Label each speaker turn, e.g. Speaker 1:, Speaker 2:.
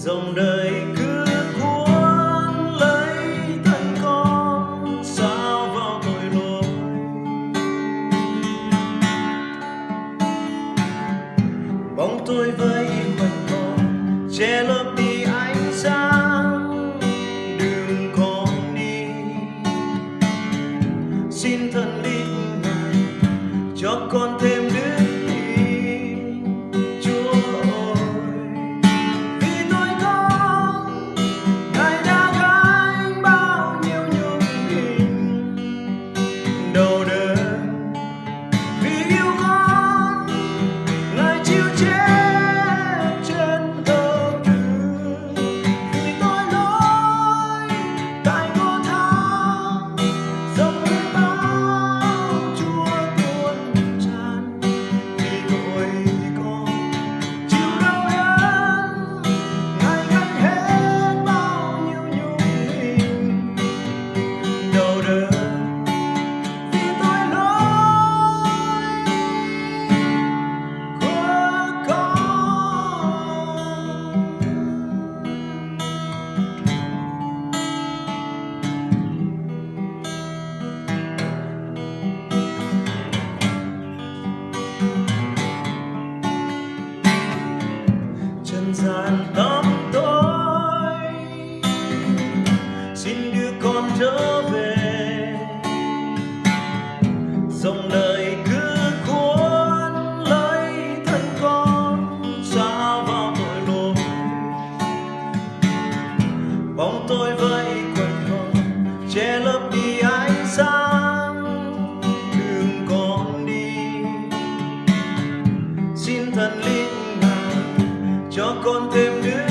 Speaker 1: dòng đời cứ cuốn lấy thân con sao vào tội lỗi. Bóng tôi với quanh con che lấp đi ánh sáng, đừng có đi. Xin thần linh ngài cho con thêm đức tin, Chúa ơi. Vì tôi con ngài đã gánh bao nhiêu nhục hình đau đớn, vì yêu con ngài chịu chết trên thập tự. Vì tội lỗi tại vô tha dòng nước bao Chúa tuôn tràn. Vì tội con chịu đau đớn ngài gánh hết bao nhiêu nhục hình đau đớn. Vì tội lỗi của con. Trần gian tăm tối, xin đưa con trở về. Dòng đời cứ cuốn lấy thân con xa vào tội lỗi. Bóng tôi vây quanh con che lấp đi ánh sáng, đừng con đi. Xin thần linh ngài cho con thêm đức